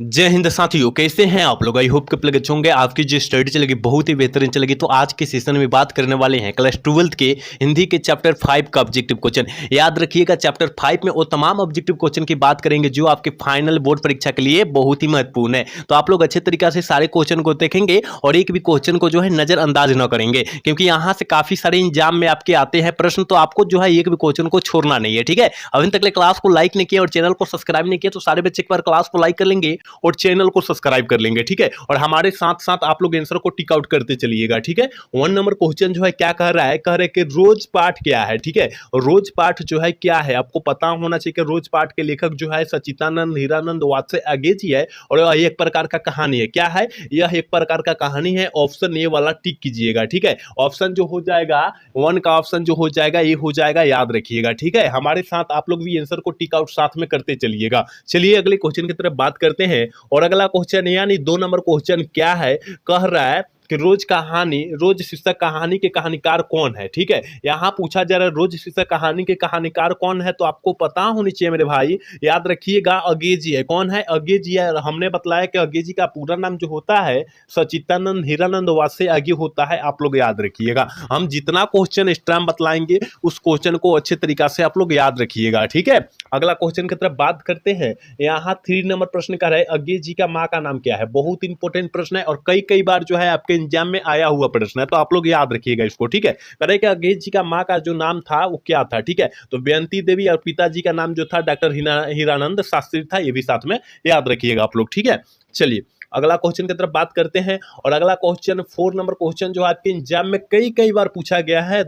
जय हिंद साथियों, कैसे हैं आप लोग। आई होप कि लगे होंगे आपकी जो स्टडी चलेगी बहुत ही बेहतरीन चलेगी। तो आज के सेशन में बात करने वाले हैं क्लास 12th के हिंदी के चैप्टर 5 का ऑब्जेक्टिव क्वेश्चन। याद रखिएगा चैप्टर 5 में वो तमाम ऑब्जेक्टिव क्वेश्चन की बात करेंगे जो आपके फाइनल बोर्ड परीक्षा के लिए बहुत ही महत्वपूर्ण है। तो आप लोग अच्छे तरीके से सारे क्वेश्चन को देखेंगे और एक भी क्वेश्चन को जो है नजरअंदाज न करेंगे, क्योंकि यहाँ से काफी सारे एग्जाम में आपके आते हैं प्रश्न। तो आपको जो है एक भी क्वेश्चन को छोड़ना नहीं है, ठीक है। अभी तक क्लास को लाइक नहीं किया और चैनल को सब्सक्राइब नहीं किया तो सारे बच्चे एक बार क्लास को लाइक कर लेंगे और चैनल को सब्सक्राइब कर लेंगे, ठीक है। और हमारे साथ साथ आप लोग आंसर को टिक आउट करते चलिएगा, ठीक है। 1 नंबर क्वेश्चन जो है क्या कह रहा है, कह रहे कि रोज पाठ क्या है, ठीक है। रोज पाठ जो है क्या है, आपको पता होना चाहिए कि रोज पाठ के लेखक जो है सचिदानंद हीरानंद वात्स्य अगे जी है और यह एक प्रकार का कहानी है। क्या है, यह एक प्रकार का कहानी है। ऑप्शन ए वाला टिक कीजिएगा, ठीक है। ऑप्शन जो हो जाएगा 1 का ऑप्शन जो हो जाएगा ये हो जाएगा, याद रखिएगा, ठीक है। हमारे साथ आप लोग भी आंसर को टिक आउट साथ में करते चलिएगा। चलिए अगले क्वेश्चन की तरफ बात करते हैं। और अगला क्वेश्चन यानी 2 नंबर क्वेश्चन क्या है, कह रहा है कि रोज शीर्षक कहानी के कहानीकार कौन है, ठीक है। यहां पूछा जा रहा है रोज शीर्षक कहानी के कहानीकार कौन है, तो आपको पता होनी चाहिए मेरे भाई। याद रखिएगा अगे जी है। कौन है, अगे जी है। हमने बताया कि अगे जी का पूरा नाम जो होता है सचिदानंद हीरानंद वात्स्य अगे होता है। आप लोग याद रखिएगा, हम जितना क्वेश्चन एक्स्ट्रा बतलाएंगे उस क्वेश्चन को अच्छे तरीका से आप लोग याद रखिएगा, ठीक है। अगला क्वेश्चन की तरफ बात करते हैं। यहाँ 3 नंबर प्रश्न का है अगे जी का माँ का नाम क्या है। बहुत इंपॉर्टेंट प्रश्न है और कई बार जो है आपके एग्जाम में आया हुआ प्रश्न है, तो आप लोग याद रखिएगा इसको, ठीक है। कह कि अगे जी का माँ का जो नाम था वो क्या था, ठीक है। तो बेअंती देवी और पिताजी का नाम जो था डॉक्टर हीरानंद शास्त्री था, ये भी साथ में याद रखिएगा आप लोग, ठीक है। चलिए अगला क्वेश्चन की तरफ बात करते हैं। और अगला क्वेश्चन 4 नंबर क्वेश्चन जो आपके एग्जाम में कई बार पूछा गया है।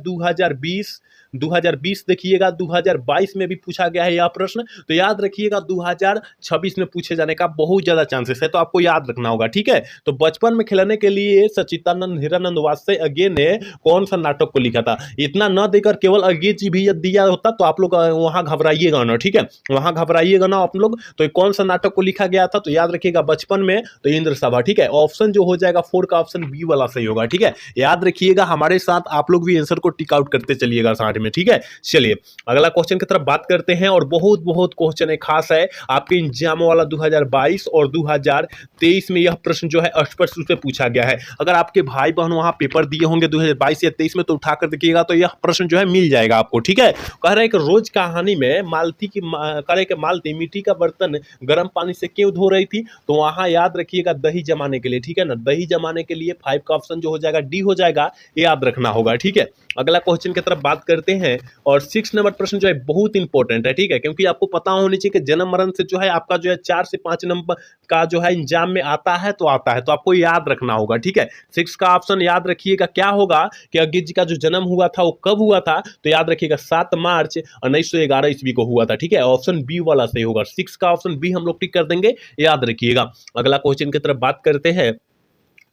2020 देखिएगा, 2022 में भी पूछा गया है यह प्रश्न। तो याद रखिएगा 2026 में पूछे जाने का बहुत ज्यादा चांसेस है, तो आपको याद रखना होगा, ठीक है। तो बचपन में खिलाने के लिए सचिदानंद हीरानंद वात्स्य अगे ने कौन सा नाटक को लिखा था। इतना न देकर केवल अगे जी भी दिया होता तो आप लोग वहां घबराइएगा ना, ठीक है। वहां घबराइएगा ना आप लोग। तो कौन सा नाटक को लिखा गया था, तो याद रखिएगा बचपन में तो इंद्र सभा, ठीक है। ऑप्शन जो हो जाएगा 4 का ऑप्शन बी वाला सही होगा, ठीक है। याद रखिएगा, हमारे साथ आप लोग भी आंसर को टिक आउट करते चलिएगा साथ में, ठीक है। चलिए अगला क्वेश्चन की तरफ बात करते हैं। और बहुत क्वेश्चन है खास है आपके एग्जाम वाला 2022 और 2023 में यह प्रश्न जो है स्पष्ट रूप से पूछा गया है। अगर आपके भाई बहन वहां पेपर दिए होंगे 2022 या 23 में तो उठाकर देखिएगा, तो यह प्रश्न जो है मिल जाएगा आपको, ठीक है। कह रहे हैं कि रोज कहानी में मालती मिट्टी का बर्तन गर्म पानी से क्यों धो रही थी, तो वहां याद रखिएगा दही जमाने के लिए, ठीक है ना। दही जमाने के लिए 5 का ऑप्शन जो हो जाएगा डी हो जाएगा, याद रखना होगा, ठीक है। अगला क्वेश्चन की तरफ बात करते हैं। और 6 नंबर प्रश्न जो है बहुत इंपॉर्टेंट है, ठीक है, क्योंकि आपको पता होनी चाहिए कि जन्म मरण से जो है आपका जो है 4 से 5 नंबर का जो है एग्जाम में आता है, तो आपको याद रखना होगा, ठीक है। 6 का ऑप्शन याद रखिएगा क्या होगा कि अगे जी का जो जन्म हुआ था वो कब हुआ था, तो याद रखिएगा 7 मार्च 1911 ईस्वी को हुआ था, ठीक है। ऑप्शन बी वाला सही होगा। 6 का ऑप्शन बी हम लोग टिक कर देंगे, याद रखिएगा। अगला क्वेश्चन की तरफ बात करते हैं।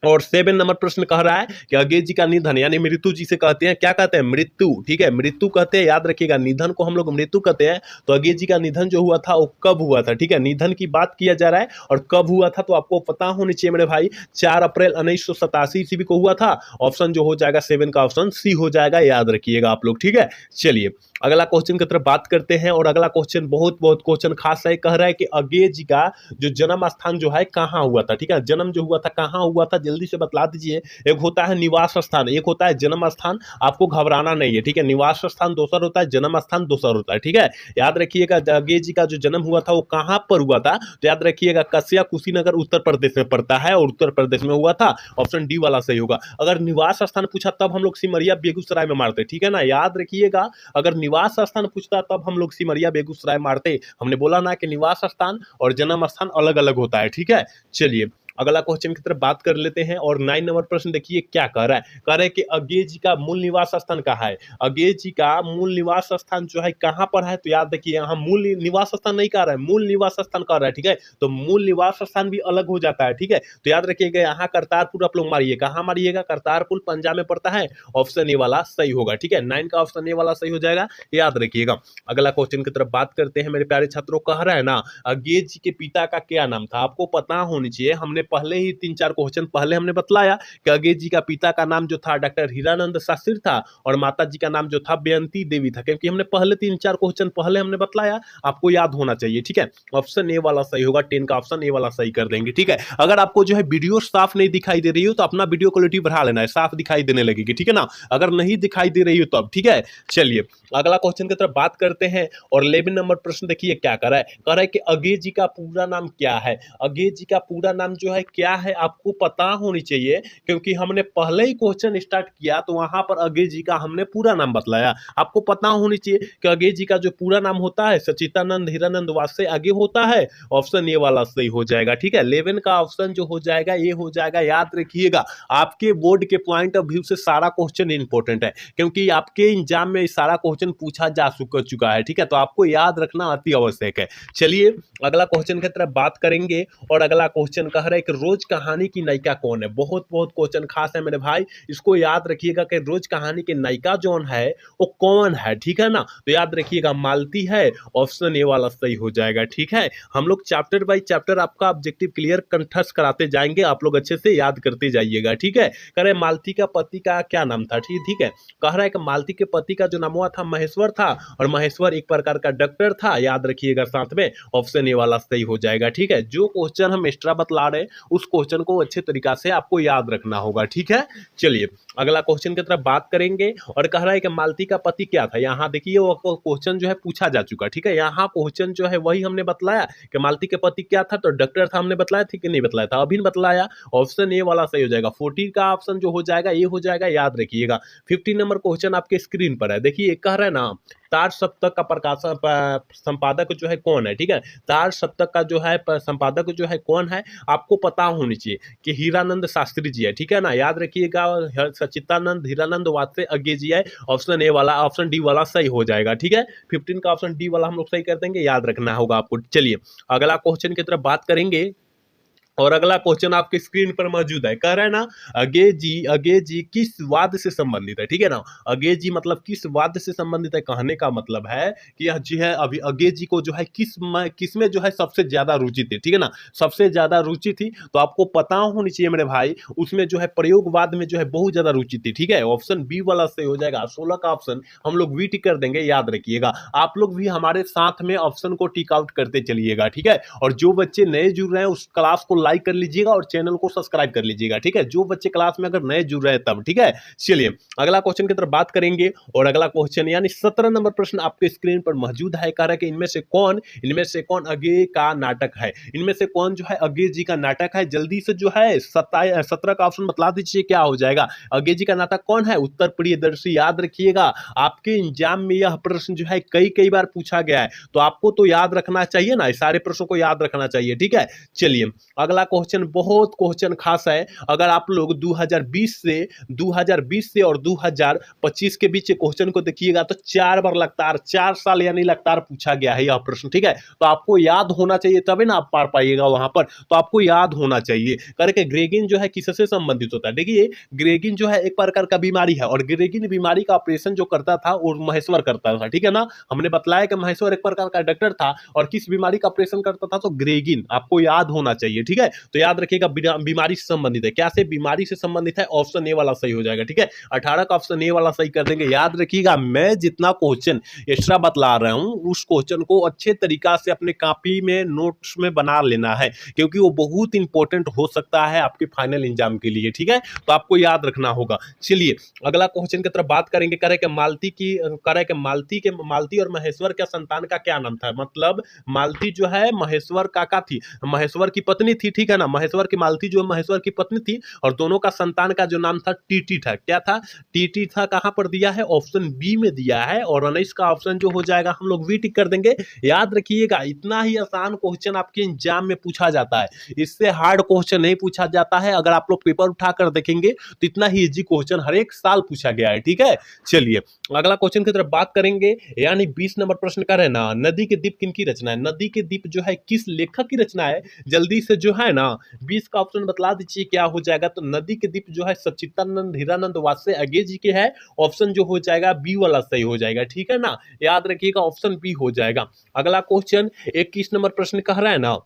और 7 नंबर प्रश्न कह रहा है कि अगे जी का निधन यानी मृत्यु जी से कहते हैं, क्या कहते हैं, मृत्यु, ठीक है। मृत्यु कहते हैं, याद रखिएगा। निधन को हम लोग मृत्यु कहते हैं। तो अगे जी का निधन जो हुआ था वो कब हुआ था, ठीक है। निधन की बात किया जा रहा है और कब हुआ था, तो आपको पता होनी चाहिए मेरे भाई। 4 अप्रैल 1987 ईस्वी को हुआ था। ऑप्शन जो हो जाएगा 7 का ऑप्शन सी हो जाएगा, याद रखिएगा आप लोग, ठीक है। चलिए अगला क्वेश्चन की तरफ बात करते हैं। और अगला क्वेश्चन बहुत क्वेश्चन खास है। कह रहा है कि अगे जी का जो जन्म स्थान जो है कहाँ हुआ था, ठीक है। जन्म जो हुआ था कहाँ हुआ था, जल्दी से बतला दीजिए। एक होता है निवास स्थान, एक होता है जन्म स्थान। आपको घबराना नहीं है, ठीक है। निवास स्थान दूसरा होता है, जन्म स्थान दूसरा होता है, ठीक है। याद रखिएगा अगे जी का जो जन्म हुआ था वो कहाँ पर हुआ था, तो याद रखिएगा कस्या कुशीनगर उत्तर प्रदेश में पड़ता है और उत्तर प्रदेश में हुआ था। ऑप्शन डी वाला सही होगा। अगर निवास स्थान पूछा तब हम लोग सिमरिया बेगूसराय में मारते, ठीक है ना। याद रखिएगा, अगर निवास स्थान पूछता तब हम लोग सिमरिया बेगूसराय मारते। हमने बोला ना कि निवास स्थान और जन्म स्थान अलग अलग होता है, ठीक है। चलिए अगला क्वेश्चन की तरफ बात कर लेते हैं। और 9 नंबर प्रश्न देखिए क्या कह रहा है। कह रहा है कि अगे जी का मूल निवास स्थान कहाँ है। अगे जी का मूल निवास स्थान जो है कहाँ पर है, तो याद रखिए यहाँ मूल निवास स्थान नहीं कह रहा है, मूल निवास स्थान कह रहा है, ठीक है। तो मूल निवास स्थान भी अलग हो जाता है, ठीक है। तो याद रखिएगा यहाँ करतारपुर आप लोग मारिए, कहाँ मारिएगा, करतारपुर पंजाब में पड़ता है। ऑप्शन ए वाला सही होगा, ठीक है। 9 का ऑप्शन ए वाला सही हो जाएगा, याद रखिएगा। अगला क्वेश्चन की तरफ बात करते हैं मेरे प्यारे छात्रों। कह रहा है ना अगे जी के पिता का क्या नाम था, आपको पता होनी चाहिए। हमने पहले ही 3-4 क्वेश्चन पहले हमने बतलाया कि अगेज जी का पिता का नाम जो था डॉक्टर हीरानंद शास्त्री था और माता जी का नाम जो था बेअंती देवी था, क्योंकि हमने पहले 3-4 क्वेश्चन पहले हमने बतलाया, आपको याद होना चाहिए। ठीक है, ऑप्शन ए वाला सही होगा, 10 का ऑप्शन ए वाला सही कर देंगे। ठीक है, अगर आपको जो है वीडियो साफ नहीं दिखाई दे रही हो तो अपना वीडियो क्वालिटी बढ़ा लेना है, साफ दिखाई देने लगेगी। ठीक है ना, अगर नहीं दिखाई दे रही हो तो अब ठीक है। चलिए अगला क्वेश्चन की तरफ बात करते हैं और 11 नंबर प्रश्न देखिए क्या कर रहा है, कह रहा है कि अगेज जी का पूरा नाम क्या है। अगेज जी का पूरा नाम जो है क्या है आपको पता होनी चाहिए, क्योंकि हमने पहले ही क्वेश्चन स्टार्ट किया तो वहां पर अगेज जी का हमने पूरा नाम बतलाया। आपको पता होनी चाहिए कि अगेज जी का जो पूरा नाम होता है सच्चिदानंद हीरानंद वासे आगे होता है, ऑप्शन ए वाला सही हो जाएगा। ठीक है, 11 का ऑप्शन जो हो जाएगा ये हो जाएगा। याद रखिएगा आपके बोर्ड के पॉइंट ऑफ व्यू से सारा क्वेश्चन इंपॉर्टेंट है, क्योंकि आपके एग्जाम में सारा क्वेश्चन पूछा जा चुका है। ठीक है, तो आपको याद रखना अति आवश्यक है। चलिए अगला क्वेश्चन की तरफ बात करेंगे और अगला क्वेश्चन कह रहा है कि रोज कहानी की नायिका कौन है। बहुत बहुत क्वेश्चन खास है मेरे भाई, इसको याद रखिएगा कि रोज कहानी की नायिका जोन है वो कौन है। ठीक है ना, तो याद रखिएगा मालती है, ऑप्शन ए वाला सही हो जाएगा। ठीक है, हम लोग चैप्टर बाय चैप्टर आपका ऑब्जेक्टिव क्लियर कंठस्थ कराते जाएंगे, आप लोग अच्छे से याद करते जाइएगा। ठीक है, कह रहे मालती का पति का क्या नाम था। ठीक है, कह रहा है कि मालती के पति का जो नाम हुआ था महेश्वर था, और महेश्वर एक प्रकार का डॉक्टर था। याद रखिएगा साथ में ऑप्शन ए वाला सही हो जाएगा। ठीक है, जो क्वेश्चन हम एक्स्ट्रा बतला रहे हैं उस क्वेश्चन को अच्छे तरीका से आपको याद रखना होगा। ठीक है, चलिए अगला क्वेश्चन की तरफ बात करेंगे और कह रहा है कि मालती का पति क्या था। यहाँ देखिए वो क्वेश्चन जो है पूछा जा चुका। ठीक है, यहाँ क्वेश्चन जो है वही हमने बतलाया कि मालती के पति क्या था, तो डॉक्टर था। हमने बतलाया था कि नहीं बतलाया था, अभी बतलाया, ऑप्शन ए वाला सही हो जाएगा। 14 का ऑप्शन जो हो जाएगा ये हो जाएगा, याद रखिएगा। 15 नंबर क्वेश्चन आपके स्क्रीन पर है, देखिए कह रहा है ना तार सप्तक का प्रकाशन संपादक जो है कौन है। ठीक है, तार सप्तक का जो है संपादक जो है कौन है आपको पता होनी चाहिए कि हीरानंद शास्त्री जी है। ठीक है ना, याद रखिएगा सच्चिदानंद हीरानंद वासे अगे जी है, ऑप्शन ए वाला ऑप्शन डी वाला सही हो जाएगा। ठीक है, 15 का ऑप्शन डी वाला हम लोग सही कर देंगे, याद रखना होगा आपको। चलिए अगला क्वेश्चन की तरफ बात करेंगे और अगला क्वेश्चन आपके स्क्रीन पर मौजूद है, कह रहा है ना अगे जी किस वाद से संबंधित है। ठीक है ना, अगे जी मतलब किस वाद से संबंधित है, कहने का मतलब है कि यह जी है अभी अगे जी को जो है किस में जो है सबसे ज्यादा रुचि थी। ठीक है ना, सबसे ज्यादा रुचि थी, तो आपको पता होनी चाहिए मेरे भाई उसमें जो है प्रयोगवाद में जो है बहुत ज्यादा रुचि थी। ठीक है, ऑप्शन बी वाला से हो जाएगा। 16 का ऑप्शन हम लोग वी टिक कर देंगे, याद रखिएगा। आप लोग भी हमारे साथ में ऑप्शन को टिक आउट करते चलिएगा। ठीक है, और जो बच्चे नए जुड़ रहे हैं उस क्लास को लाइक कर लीजिएगा और चैनल को सब्सक्राइब कर लीजिएगा। ठीक है, जो बच्चे क्लास में अगर नए जुड़ रहे हैं तब। ठीक है, चलिए अगला क्वेश्चन की तरफ बात करेंगे और अगला क्वेश्चन यानी 17 नंबर प्रश्न आपके स्क्रीन पर मौजूद है, कह रहा है कि इनमें से कौन अगे का नाटक है। इनमें से कौन जो है अगे जी का नाटक है, जल्दी से जो है 17 का ऑप्शन बतला दीजिए क्या हो जाएगा। अगे जी का नाटक कौन है, उत्तर प्रियदर्शी। याद रखिएगा आपके एग्जाम में यह प्रश्न जो है कई बार पूछा गया है, तो आपको तो याद रखना चाहिए ना, सारे प्रश्नों को याद रखना चाहिए। ठीक है, चलिए अगला क्वेश्चन बहुत क्वेश्चन खास है। अगर आप लोग 2020 से और 2025 के बीच क्वेश्चन को देखिएगा तो 4 बार लगातार 4 साल यानी लगातार पूछा गया है यह प्रश्न। ठीक है, तो आपको याद होना चाहिए तभी ना आप पार पाइएगा वहां पर, तो आपको याद होना चाहिए। करके ग्रेगिन जो है किससे संबंधित होता है। देखिए ग्रेगिन जो है एक प्रकार का बीमारी है और ग्रेगिन बीमारी का ऑपरेशन जो करता था वो महेश्वर करता था। ठीक है ना, हमने बतलाया कि महेश्वर एक प्रकार का डॉक्टर था और किस बीमारी का ऑपरेशन करता था, तो ग्रेगिन। आपको याद होना चाहिए। ठीक है, तो याद रखिएगा बीमारी से संबंधित है, क्या से बीमारी से संबंधित है, ऑप्शन ए वाला सही हो जाएगा। ठीक है, 18 का ऑप्शन ए वाला सही कर देंगे। याद रखिएगा मैं जितना क्वेश्चन एक्स्ट्रा बतला रहा हूं उस क्वेश्चन को अच्छे तरीका से अपने कॉपी में नोट्स में बना लेना है, क्योंकि वो बहुत इंपॉर्टेंट हो सकता है आपके फाइनल एग्जाम के लिए। ठीक है, तो आपको याद रखना होगा। चलिए अगला क्वेश्चन की तरफ बात करेंगे, कह रहे कि मालती और महेश्वर के संतान का क्या नाम था। मतलब मालती जो है महेश्वर काका थी, महेश्वर की पत्नी थी। ठीक है ना, महेश्वर की मालती जो महेश्वर की पत्नी थी और दोनों का संतान का जो नाम था टीटी था। क्या था, टीटी था। कहां पर दिया है, ऑप्शन बी में दिया है और 19 का ऑप्शन जो हो जाएगा हम लोग वी टिक कर देंगे। याद रखिएगा इतना ही आसान क्वेश्चन आपके एग्जाम में पूछा जाता है, इससे हार्ड क्वेश्चन नहीं पूछा जाता है। अगर आप लोग पेपर उठाकर देखेंगे तो इतना ही इजी क्वेश्चन हर एक साल पूछा गया है। ठीक है, चलिए अगला क्वेश्चन की तरफ बात करेंगे यानी 20 नंबर प्रश्न का है ना, नदी के द्वीप किनकी रचना है। नदी के द्वीप जो है किस लेखक की रचना है, जल्दी से जो है ना 20 का ऑप्शन बतला दीजिए क्या हो जाएगा। तो नदी के द्वीप जो है सच्चिदानंद हीरानंद वासे अगे जी के है, ऑप्शन जो हो जाएगा बी वाला सही हो जाएगा। ठीक है ना, याद रखिएगा ऑप्शन बी हो जाएगा। अगला क्वेश्चन 21 नंबर प्रश्न कह रहा है ना,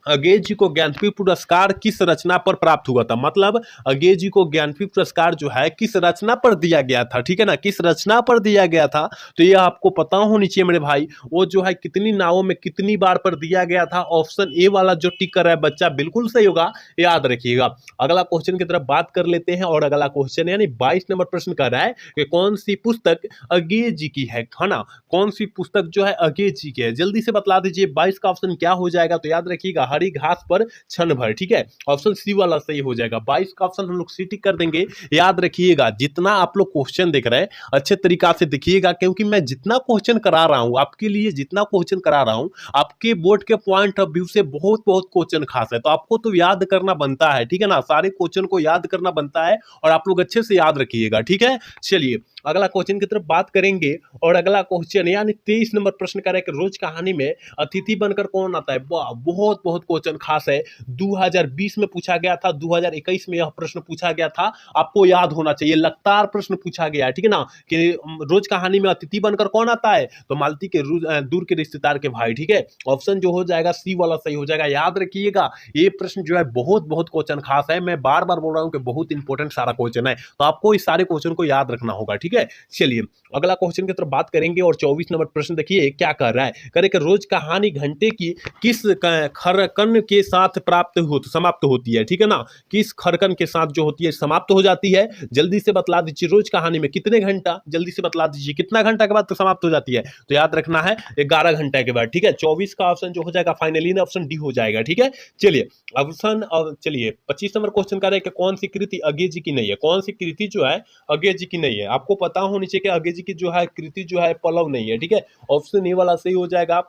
अगेज जी को ज्ञानपीठ पुरस्कार किस रचना पर प्राप्त हुआ था। मतलब अगेज जी को ज्ञानपीठ पुरस्कार जो है किस रचना पर दिया गया था, ठीक है ना, किस रचना पर दिया गया था। तो ये आपको पता होनी चाहिए मेरे भाई। वो जो है कितनी नावों में कितनी बार पर दिया गया था। ऑप्शन ए वाला जो टिक कर रहा है बच्चा बिल्कुल सही होगा, याद रखिएगा। अगला क्वेश्चन की तरफ बात कर लेते हैं और अगला क्वेश्चन यानी 22 नंबर प्रश्न कर रहा है कि कौन सी पुस्तक अगेज जी की है ना, कौन सी पुस्तक जो है अगेज जी की है, जल्दी से बतला दीजिए। 22 का ऑप्शन क्या हो जाएगा, तो याद रखिएगा हरी घास पर क्षण भर, ठीक है, ऑप्शन सी वाला सही हो जाएगा। 22 का ऑप्शन हम लोग सी टिक कर देंगे। याद रखिएगा जितना आप लोग क्वेश्चन देख रहे हैं अच्छे तरीका से देखिएगा, क्योंकि मैं जितना क्वेश्चन करा रहा हूं आपके लिए, जितना क्वेश्चन करा रहा हूं आपके बोर्ड के पॉइंट ऑफ व्यू से बहुत बहुत क्वेश्चन खास है, तो आपको तो याद करना बनता है, ठीक है ना, सारे क्वेश्चन को याद करना बनता है और आप लोग अच्छे से याद रखिएगा, ठीक है। चलिए अगला क्वेश्चन की तरफ बात करेंगे और अगला क्वेश्चन यानी 23 नंबर प्रश्न का है कि रोज कहानी में अतिथि बनकर कौन आता है। बहुत बहुत क्वेश्चन खास है, 2020 में पूछा गया था, 2021 में यह प्रश्न पूछा गया था, आपको याद होना चाहिए, लगातार प्रश्न पूछा गया है, ठीक है ना, कि रोज कहानी में अतिथि बनकर कौन आता है, तो मालती के दूर के रिश्तेदार के भाई, ठीक है, ऑप्शन जो हो जाएगा सी वाला सही हो जाएगा। याद रखिएगा ये प्रश्न जो है बहुत बहुत क्वेश्चन खास है, मैं बार बार बोल रहा हूं कि बहुत इंपॉर्टेंट सारा क्वेश्चन है, तो आपको इस सारे क्वेश्चन को याद रखना होगा, ठीक है। चलिए अगला क्वेश्चन की तरफ बात करेंगे और 24 नंबर प्रश्न देखिए क्या कर रहा है, करे कि रोज कहानी घंटे की किस खरकन के साथ समाप्त होती है, ठीक है ना, किस खरकन के साथ जो होती है समाप्त हो जाती है। जल्दी से बतला दीजिए रोज कहानी में कितने घंटा, जल्दी से बतला दीजिए कितना घंटा के बाद तो समाप्त हो जाती है, तो याद रखना है 11 घंटे के बाद, ठीक है। 24 का ऑप्शन जो हो जाएगा फाइनली ना ऑप्शन डी हो जाएगा, ठीक है। चलिए ऑप्शन चलिए 25 नंबर क्वेश्चन कर रहे हैं कि कौन सी कृति अगेज जी की नहीं है, कौन सी कृति जो है अगेज जी की नहीं है। आपको पता होनी चाहिए कि अगेज जी की जो है कृति जो है पल्लव नहीं है, ठीक है, ऑप्शन ए वाला सही हो जाएगा।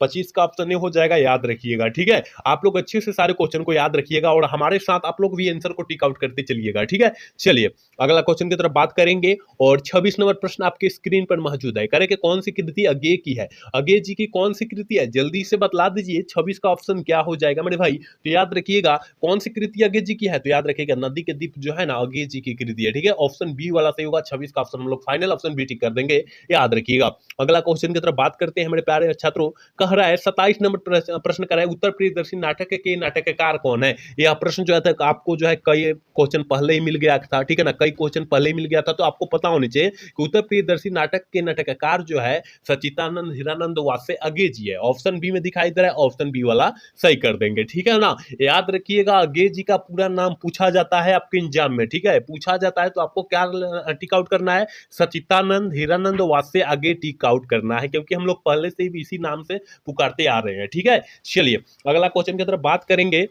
25 का ऑप्शन ए हो जाएगा, याद रखिएगा, ठीक है। आप लोग अच्छे से सारे क्वेश्चन को याद रखिएगा और हमारे साथ आप लोग भी आंसर को टिक आउट करते चलिएगा, ठीक है। चलिए अगला क्वेश्चन की तरफ बात करेंगे और 26 नंबर प्रश्न आपके स्क्रीन पर मौजूद है, करें कि कौन सी कृति अगे की है, अगे जी की कौन सी कृति है, जल्दी से बतला दीजिए। 26 का ऑप्शन क्या हो जाएगा मेरे भाई, तो याद रखिएगा कौन सी कृति अगे जी की है, तो याद रखिएगा नदी के दीप जो है ना अगे जी की कृति है, ठीक है, ऑप्शन बी वाला सही होगा। 26 का ऑप्शन हम लोग फाइनल ऑप्शन बी टिक कर देंगे, याद रखिएगा। अगला क्वेश्चन की तरफ बात करते हैं मेरे प्यारे छात्रों, कह रहा है 27 नंबर प्रश्न कर रहा है उत्तर प्रियदर्शी नाटक के नाटककार कौन है। यह प्रश्न जो है आपको जो है कई क्वेश्चन पहले ही मिल गया था, ठीक है ना, कई क्वेश्चन पहले ही मिल गया था, तो आपको पता होनी चाहिए कि उत्तर प्रियदर्शी नाटक के नाटककार जो है सचिदानंद हीरानंद वासे अगे जी है, ऑप्शन बी में दिखाई दे रहा है, ऑप्शन बी वाला सही कर देंगे, ठीक है ना। याद रखिएगा अगे जी का पूरा नाम पूछा जाता है आपके एग्जाम में, ठीक है, पूछा जाता है तो आपको क्या टिक आउट करना है, सचिदानंद हीरानंद वासे अगे टिक आउट करना है, क्योंकि हम लोग पहले से ही इसी नाम से पुकारते आ रहे हैं, ठीक है। चलिए अगला क्वेश्चन की तरफ बात करेंगे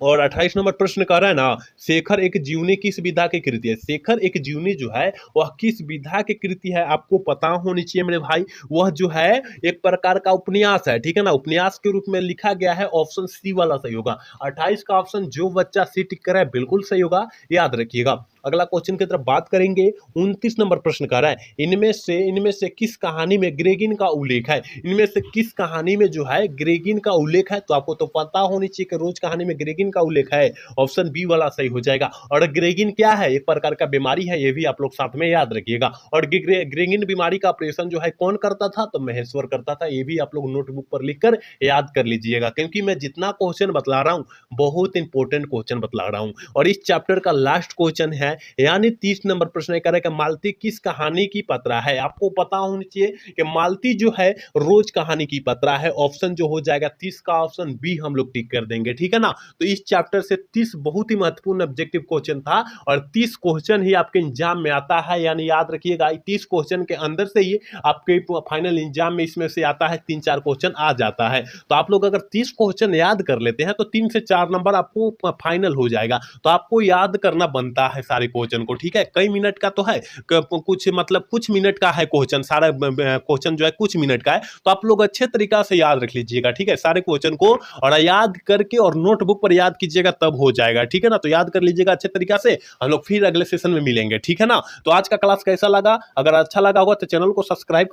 और 28 नंबर प्रश्न कर रहा है ना, शेखर एक जीवनी किस विधा की कृति है। शेखर एक जीवनी जो है वह किस विधा की कृति है, आपको पता होनी चाहिए मेरे भाई। वह जो है एक प्रकार का उपन्यास है, ठीक है ना, उपन्यास के रूप में लिखा गया है, ऑप्शन सी वाला सही होगा। 28 का ऑप्शन जो बच्चा सी टिक कर रहा है बिल्कुल सही होगा, याद रखिएगा। अगला क्वेश्चन की तरफ बात करेंगे, 29 नंबर प्रश्न कर रहा है, इनमें से किस कहानी में ग्रेगिन का उल्लेख है, इनमें से किस कहानी में जो है ग्रेगिन का उल्लेख है, तो आपको तो पता होनी चाहिए कि रोज कहानी में ग्रेगिन का उल्लेख है, ऑप्शन बी वाला सही हो जाएगा। और ग्रेगिन क्या है, एक प्रकार का बीमारी है, ये भी आप लोग साथ में याद रखिएगा। और ग्रेगिन बीमारी का ऑपरेशन जो है कौन करता था, तो महेश्वर करता था, ये भी आप लोग नोटबुक पर लिखकर याद कर लीजिएगा, क्योंकि मैं जितना क्वेश्चन बतला रहा हूं बहुत इंपॉर्टेंट क्वेश्चन बतला रहा हूं। और इस चैप्टर का लास्ट क्वेश्चन है यानी 30 नंबर प्रश्न करेगा मालती किस कहानी की पत्रा है। आपको पता होना चाहिए कि मालती जो है रोज कहानी की पत्रा है, ऑप्शन जो हो जाएगा 30 का ऑप्शन बी हम लोग टिक कर देंगे, ठीक है ना। तो इस चैप्टर से 30 बहुत ही महत्वपूर्ण ऑब्जेक्टिव क्वेश्चन था और 30 क्वेश्चन ही आपके एग्जाम में आता है, यानी याद रखिएगा 30 क्वेश्चन के अंदर से ही आपके फाइनल एग्जाम में इसमें से आता है 3-4 क्वेश्चन आ जाता है। तो आप लोग अगर 30 क्वेश्चन याद कर लेते हैं तो 3 से 4 नंबर आपको फाइनल हो जाएगा। तो आपको याद करना बनता है सारे क्वेश्चन को, ठीक है। कई मिनट का तो है, कुछ मतलब कुछ मिनट का है क्वेश्चन, सारा क्वेश्चन जो है कुछ मिनट का है, तो आप लोग अच्छे तरीका से याद रख लीजिएगा, ठीक है, सारे क्वेश्चन को, और याद करके और नोटबुक पर याद कीजिएगा तब हो जाएगा, ठीक है ना। तो याद कर लीजिएगा अच्छे तरीका से, हम लोग फिर अगले सेशन में मिलेंगे, ठीक है ना। तो आज का क्लास कैसा लगा, अगर अच्छा लगा होगा तो चैनल को सब्सक्राइब